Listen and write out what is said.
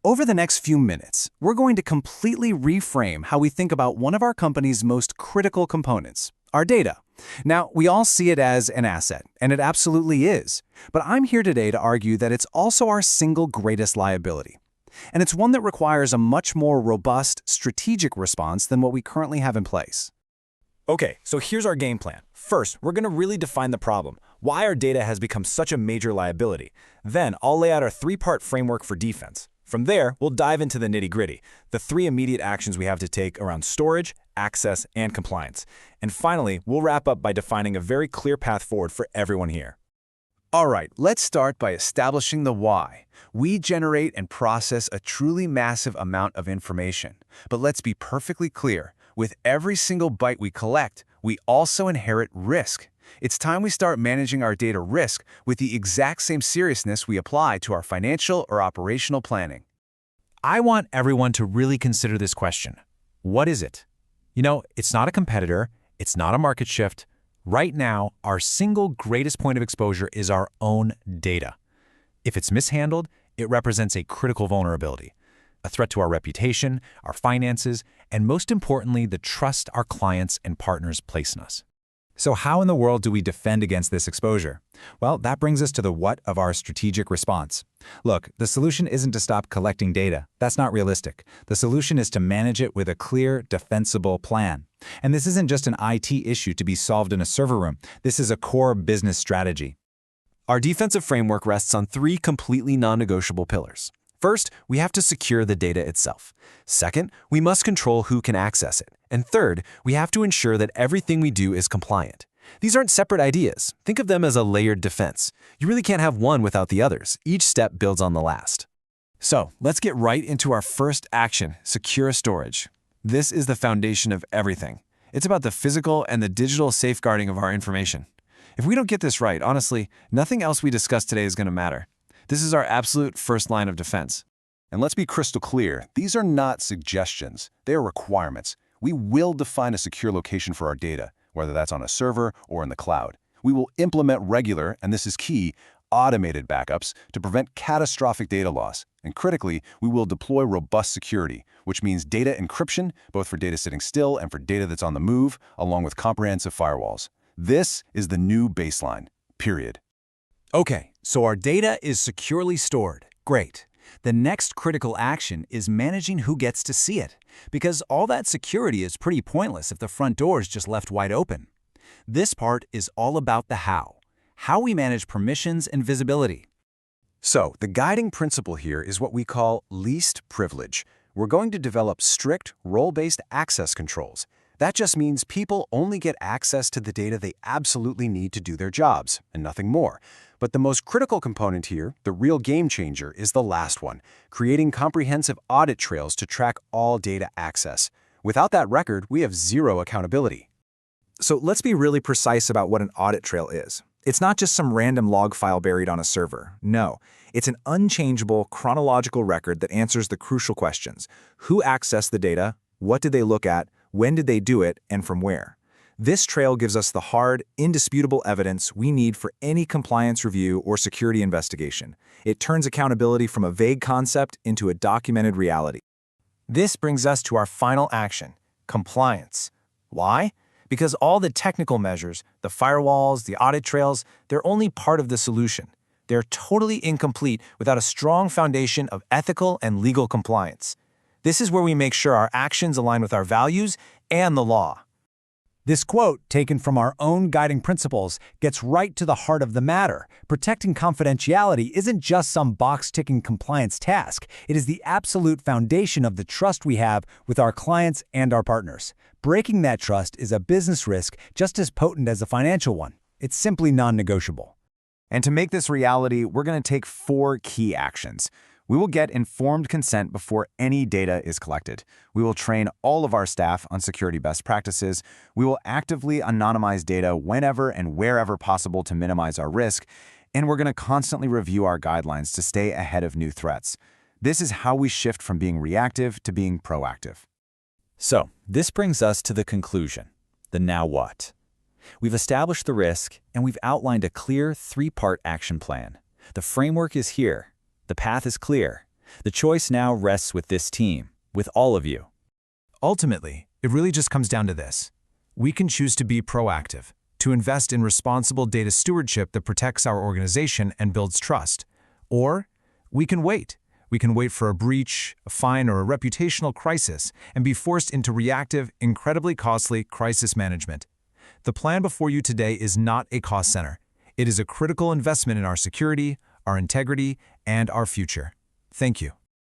Over the next few minutes, we're going to completely reframe how we think about one of our company's most critical components, our data. Now, we all see it as an asset, and it absolutely is. But I'm here today to argue that it's also our single greatest liability. And it's one that requires a much more robust, strategic response than what we currently have in place. Okay, so here's our game plan. First, we're going to really define the problem, why our data has become such a major liability. Then, I'll lay out our three-part framework for defense. From there, we'll dive into the nitty-gritty, the three immediate actions we have to take around storage, access, and compliance. And finally, we'll wrap up by defining a very clear path forward for everyone here. All right, let's start by establishing the why. We generate and process a truly massive amount of information. But let's be perfectly clear, with every single byte we collect, we also inherit risk. It's time we start managing our data risk with the exact same seriousness we apply to our financial or operational planning. I want everyone to really consider this question. What is it? It's not a competitor. It's not a market shift. Right now, our single greatest point of exposure is our own data. If it's mishandled, it represents a critical vulnerability, a threat to our reputation, our finances, and most importantly, the trust our clients and partners place in us. So how in the world do we defend against this exposure? Well, that brings us to the what of our strategic response. Look, the solution isn't to stop collecting data. That's not realistic. The solution is to manage it with a clear, defensible plan. And this isn't just an IT issue to be solved in a server room. This is a core business strategy. Our defensive framework rests on three completely non-negotiable pillars. First, we have to secure the data itself. Second, we must control who can access it. And third, we have to ensure that everything we do is compliant. These aren't separate ideas. Think of them as a layered defense. You really can't have one without the others. Each step builds on the last. So, let's get right into our first action, secure storage. This is the foundation of everything. It's about the physical and the digital safeguarding of our information. If we don't get this right, honestly, nothing else we discuss today is going to matter. This is our absolute first line of defense. And let's be crystal clear, these are not suggestions, they are requirements. We will define a secure location for our data, whether that's on a server or in the cloud. We will implement regular, and this is key, automated backups to prevent catastrophic data loss. And critically, we will deploy robust security, which means data encryption, both for data sitting still and for data that's on the move, along with comprehensive firewalls. This is the new baseline, period. Okay, so our data is securely stored. Great. The next critical action is managing who gets to see it, because all that security is pretty pointless if the front door is just left wide open. This part is all about the how we manage permissions and visibility. So, the guiding principle here is what we call least privilege. We're going to develop strict, role-based access controls. That just means people only get access to the data they absolutely need to do their jobs, and nothing more. But the most critical component here, the real game changer, is the last one, creating comprehensive audit trails to track all data access. Without that record, we have zero accountability. So let's be really precise about what an audit trail is. It's not just some random log file buried on a server. No, it's an unchangeable chronological record that answers the crucial questions. Who accessed the data? What did they look at? When did they do it, and from where? This trail gives us the hard, indisputable evidence we need for any compliance review or security investigation. It turns accountability from a vague concept into a documented reality. This brings us to our final action, compliance. Why? Because all the technical measures, the firewalls, the audit trails, they're only part of the solution. They're totally incomplete without a strong foundation of ethical and legal compliance. This is where we make sure our actions align with our values and the law. This quote, taken from our own guiding principles, gets right to the heart of the matter. Protecting confidentiality isn't just some box-ticking compliance task. It is the absolute foundation of the trust we have with our clients and our partners. Breaking that trust is a business risk just as potent as a financial one. It's simply non-negotiable. And to make this reality, we're going to take 4 key actions. We will get informed consent before any data is collected. We will train all of our staff on security best practices. We will actively anonymize data whenever and wherever possible to minimize our risk. And we're going to constantly review our guidelines to stay ahead of new threats. This is how we shift from being reactive to being proactive. So, this brings us to the conclusion, the now what. We've established the risk, and we've outlined a clear 3-part action plan. The framework is here. The path is clear. The choice now rests with this team, with all of you. Ultimately, it really just comes down to this. We can choose to be proactive, to invest in responsible data stewardship that protects our organization and builds trust. Or we can wait. We can wait for a breach, a fine, or a reputational crisis and be forced into reactive, incredibly costly crisis management. The plan before you today is not a cost center. It is a critical investment in our security, our integrity, and our future. Thank you.